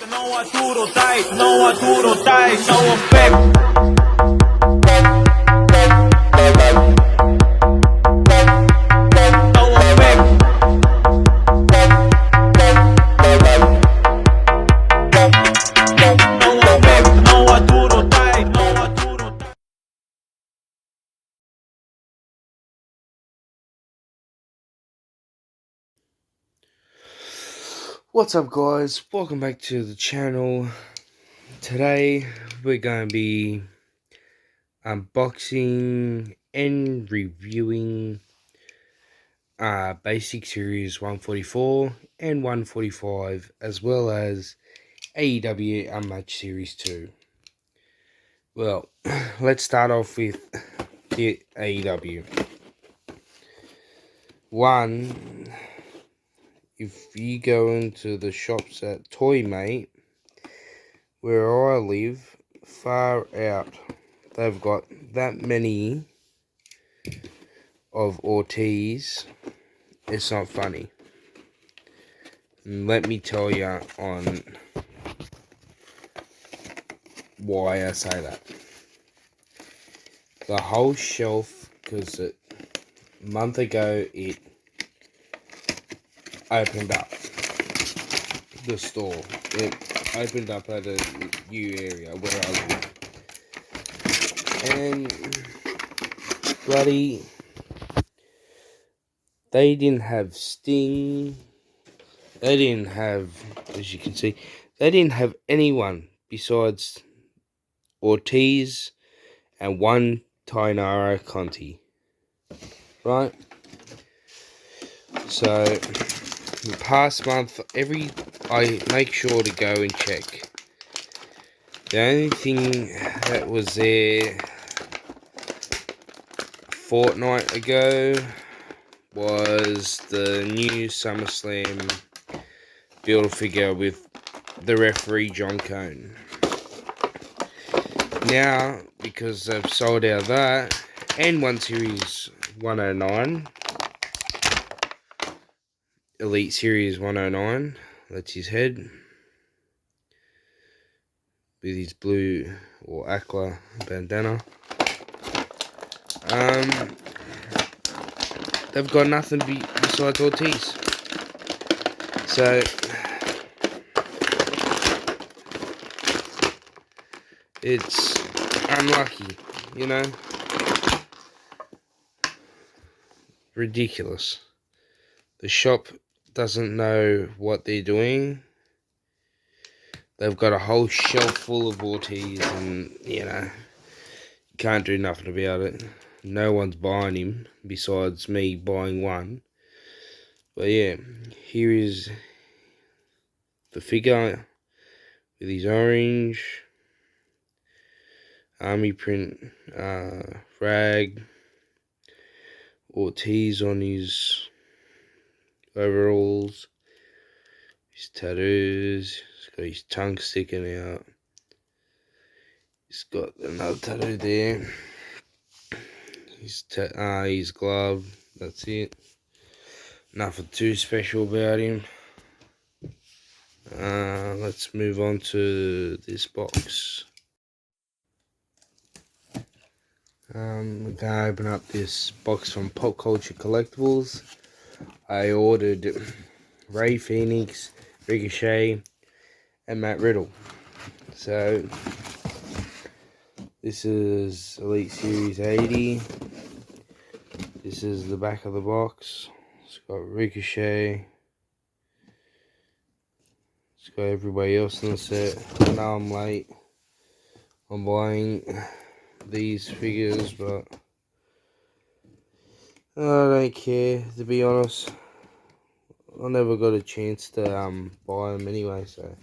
No Arturo Tai, no Arturo Tai, no effect. No effect. No effect, no Arturo Tai, no Arturo Tai. What's up, guys? Welcome back to the channel. Today we're going to be unboxing and reviewing Basic Series 144 and 145, as well as AEW Unmatched Series 2. Well, let's start off with the AEW. One, if you go into the shops at Toymate, where I live, far out, they've got that many of Ortiz. It's not funny. And let me tell you on why I say that. The whole shelf, because a month ago it opened up, the store. It opened up at a new area where I live. And bloody, they didn't have Sting. They didn't have, as you can see, they didn't have anyone besides Ortiz and one Tainara Conti. Right? So, the past month, I make sure to go and check. The only thing that was there a fortnight ago was the new SummerSlam Build-A-Figure with the referee John Cone. Now, because they've sold out that, and 1 Series 109, Elite Series 109, that's his head, with his blue or aqua bandana. They've got nothing besides Ortiz. So, it's unlucky, you know? Ridiculous. The shop doesn't know what they're doing. They've got a whole shelf full of Ortiz, and, you know, you can't do nothing about it. No one's buying him, besides me buying one. But yeah, here is the figure with his orange army print rag, Ortiz on his overalls, his tattoos. He's got his tongue sticking out. He's got another tattoo there. His glove. That's it. Nothing too special about him. Let's move on to this box. We're gonna open up this box from Pop Culture Collectibles. I ordered Ray Phoenix, Ricochet, and Matt Riddle. So this is Elite Series 80. This is the back of the box. It's got Ricochet. It's got everybody else in the set. I know I'm late. I'm buying these figures, but I don't care, to be honest. I never got a chance to buy them anyway, so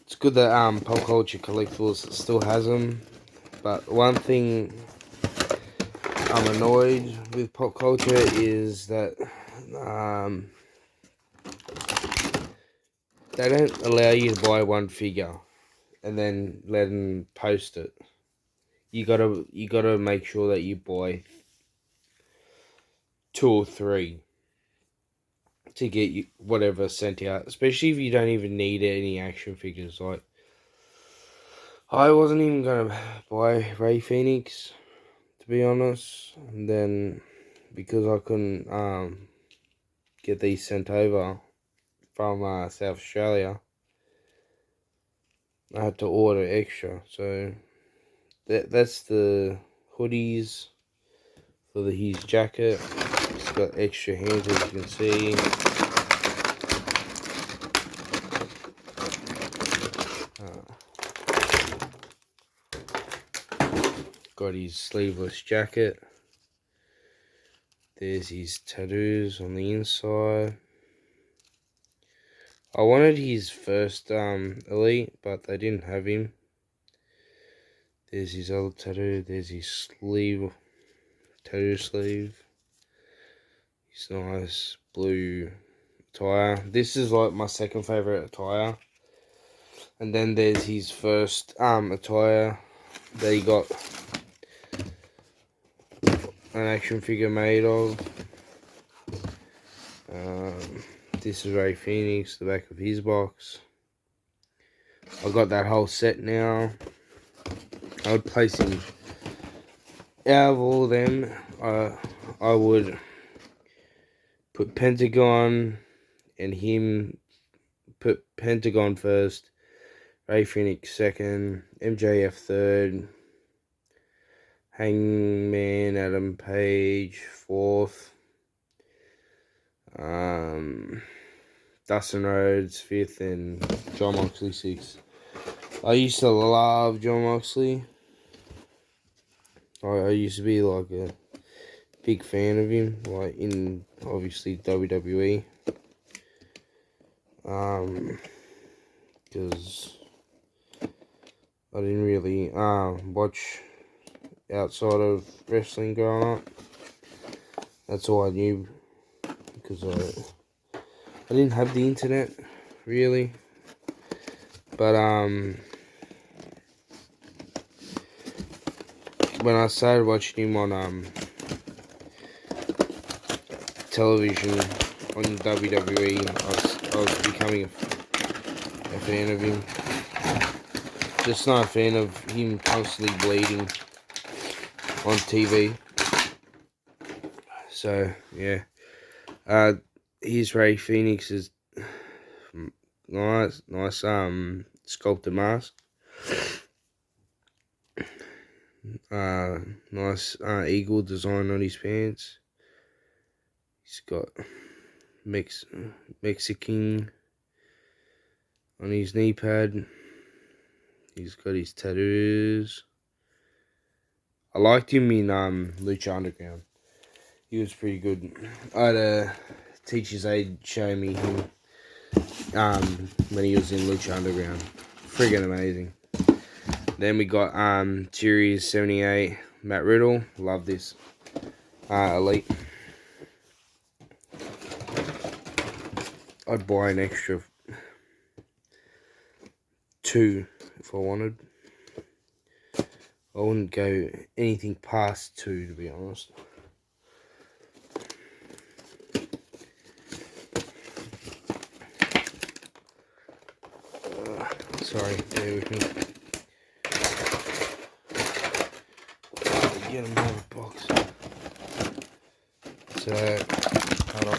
it's good that Pop Culture Collectibles still has them. But one thing I'm annoyed with Pop Culture is that they don't allow you to buy one figure and then let them post it. You gotta make sure that you buy 2 or 3 to get you whatever sent out, especially if you don't even need any action figures. Like, I wasn't even gonna buy Ray Phoenix, to be honest, and then because I couldn't get these sent over from South Australia, I had to order extra. So that's the hoodies for his jacket. It's got extra hands, as you can see. Got his sleeveless jacket. There's his tattoos on the inside. I wanted his first Elite, but they didn't have him. There's his other tattoo. There's his sleeve, tattoo sleeve. His nice blue attire. This is like my second favorite attire. And then there's his first attire that he got an action figure made of. This is Ray Phoenix, the back of his box. I got that whole set now. I would place him out of all of them. I would put Pentagon and him, put Pentagon first, Ray Phoenix second, MJF third, Hangman Adam Page fourth, Dustin Rhodes fifth, and Jon Moxley sixth. I used to love Jon Moxley. I used to be like a big fan of him, like in obviously WWE. Because I didn't really watch outside of wrestling growing up. That's all I knew, because I didn't have the internet really. But when I started watching him on television on WWE, I was becoming a fan of him. Just not a fan of him constantly bleeding on TV. So yeah, his Ray Phoenix is nice sculpted mask. Nice eagle design on his pants. He's got Mexican on his knee pad. He's got his tattoos. I liked him in Lucha Underground. He was pretty good. I had a teacher's aide show me him when he was in Lucha Underground. Friggin' amazing. Then we got Series 78, Matt Riddle. Love this. Elite. I'd buy an extra 2 if I wanted. I wouldn't go anything past 2, to be honest. Sorry, bear with me. Get him out of the box. So, hold on.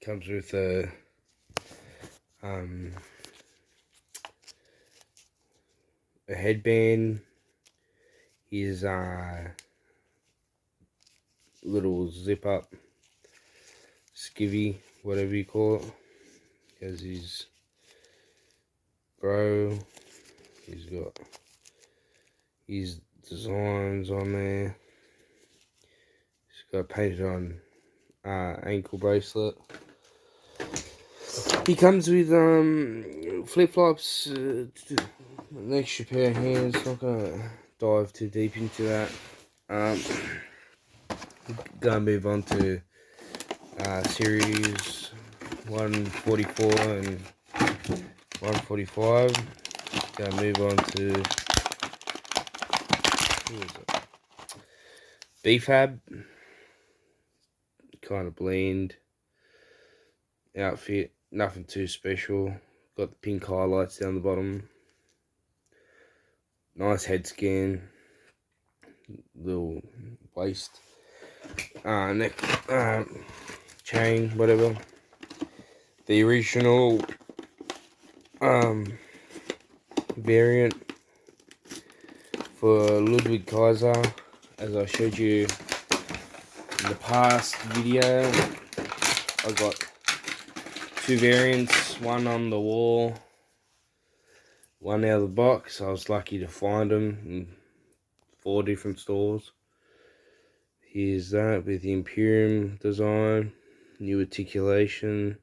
Comes with a headband. His little zip up skivvy, whatever you call it. Has his bro. He's got his designs on there. He's got painted on ankle bracelet. He comes with flip flops, an extra pair of hands. Not gonna dive too deep into that. Gonna move on to series 144 and 145. Gonna move on to Who is it? BFAB. Kind of bland outfit. Nothing too special. Got the pink highlights down the bottom. Nice head scan. Little waist. Neck. Chain. Whatever. The original variant for Ludwig Kaiser, as I showed you in the past video. I got two variants, one on the wall, one out of the box. I was lucky to find them in 4 different stores. Here's that with the Imperium design, new articulation.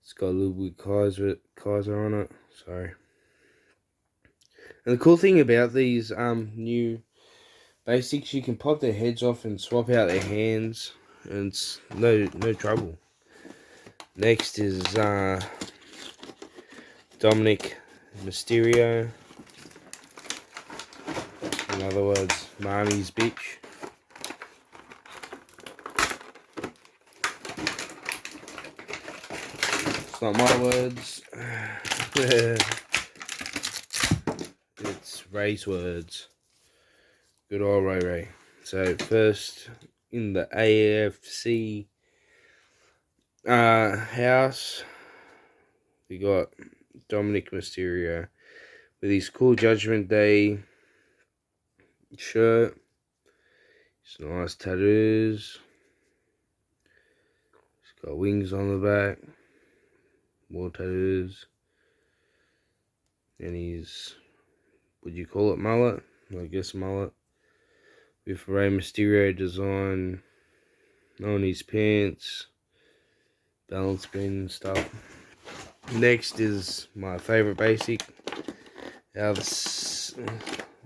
It's got Ludwig Kaiser on it. Sorry. And the cool thing about these new basics, you can pop their heads off and swap out their hands, and it's no trouble. Next is Dominic Mysterio. In other words, Marnie's bitch. It's not my words. It's Ray's words. Good old Ray. So first in the AFC house, we got Dominic Mysterio with his cool Judgment Day shirt. His nice tattoos. He's got wings on the back. More tattoos. And his, would you call it mullet? I guess mullet. With Rey Mysterio design on his pants. Balance beam and stuff. Next is my favorite basic. Out of the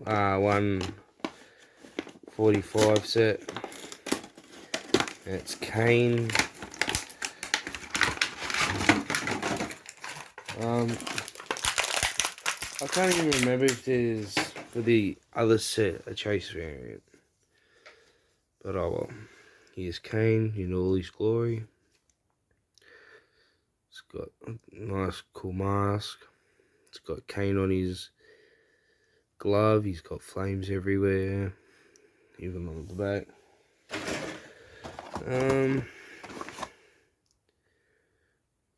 145 set. It's Kane. I can't even remember if there's for the other set a Chase variant. But oh well. Here's Kane in all his glory. It's got a nice cool mask. It's got Kane on his glove. He's got flames everywhere. Even on the back.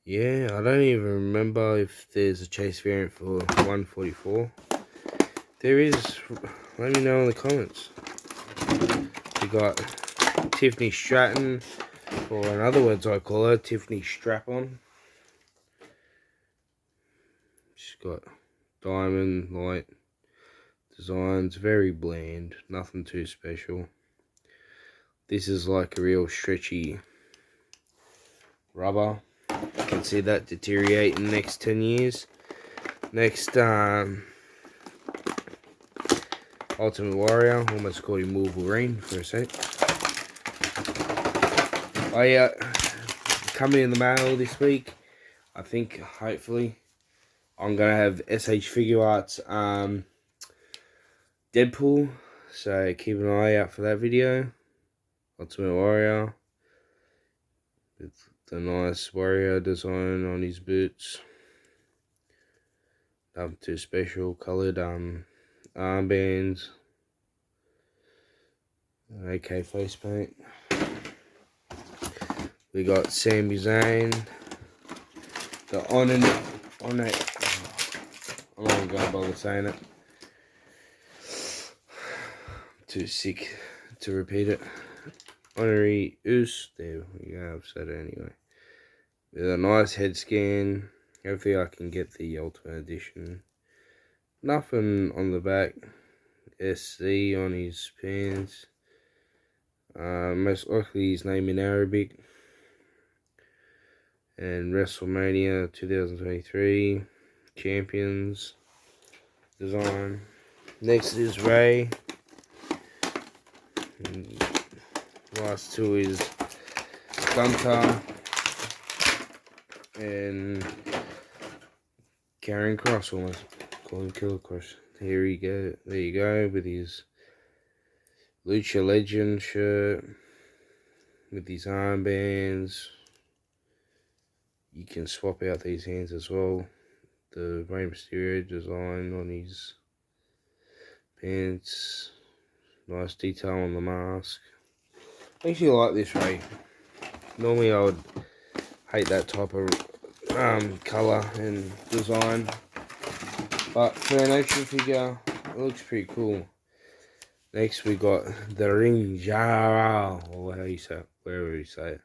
Yeah, I don't even remember if there's a Chase variant for 144. There is, let me know in the comments. We got Tiffany Stratton, or in other words I call her Tiffany Strap-On. She's got diamond light designs, very bland, nothing too special. This is like a real stretchy rubber. You can see that deteriorate in the next 10 years. Next, Ultimate Warrior. Almost called him Wolverine for a sec. Coming in the mail this week. I think, hopefully, I'm going to have SH Figure Arts Deadpool. So keep an eye out for that video. Ultimate Warrior. With the nice warrior design on his boots. Nothing too special. Coloured armbands. AK face paint. We got Sami Zayn. The on it. I'm not even gonna bother saying it. Too sick to repeat it. Honorary Oos. There we go, I've said it anyway. With a nice head scan. Hopefully I can get the Ultimate Edition. Nothing on the back. SC on his pants. Most likely his name in Arabic. And WrestleMania 2023 Champions design. Next is Ray. And last two is Gunter and Karrion Kross, almost call him Killer Kross. Here you go. There you go with his Lucha Legend shirt with these armbands. You can swap out these hands as well. The Rey Mysterio design on his pants. Nice detail on the mask. I actually like this Rey. Normally I would hate that type of colour and design. But for an action figure, it looks pretty cool. Next we got the Ring Jara, or how you say it, wherever you say it.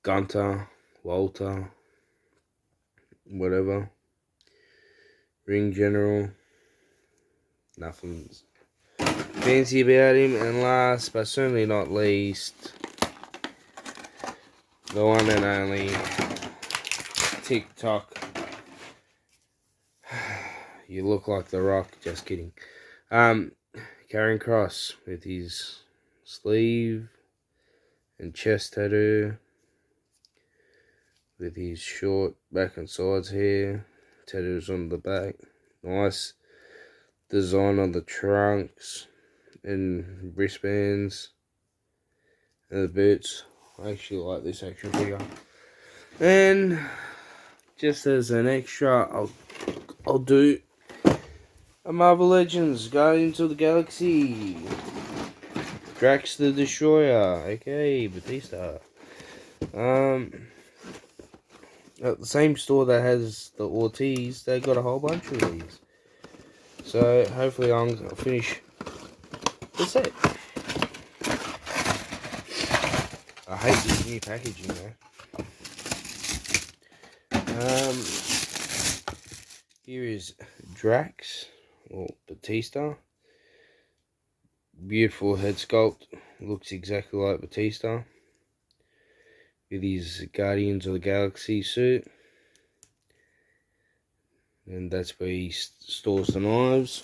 Gunter, Walter, whatever. Ring General. Nothing fancy about him. And last but certainly not least, the one and only TikTok. You look like The Rock, just kidding. Karrion Kross with his sleeve and chest tattoo, with his short back and sides hair, tattoos on the back, nice design on the trunks and wristbands and the boots. I actually like this action figure. And just as an extra, I'll do a Marvel Legends Guardians of the Galaxy Drax the Destroyer, aka Batista. At the same store that has the Ortiz, they got a whole bunch of these. So hopefully I'll finish the set. I hate this new packaging though. Here is Drax or Batista. Beautiful head sculpt, looks exactly like Batista with his Guardians of the Galaxy suit, and that's where he stores the knives.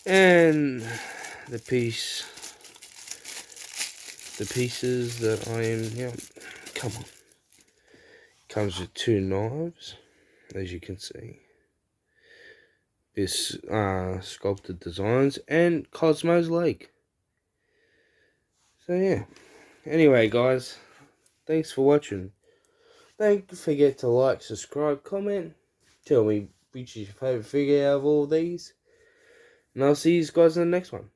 And the pieces that I am, come on, comes with 2 knives, as you can see. This sculpted designs and Cosmo's leg. So yeah. Anyway, guys, thanks for watching. Don't forget to like, subscribe, comment. Tell me which is your favourite figure out of all these. And I'll see you guys in the next one.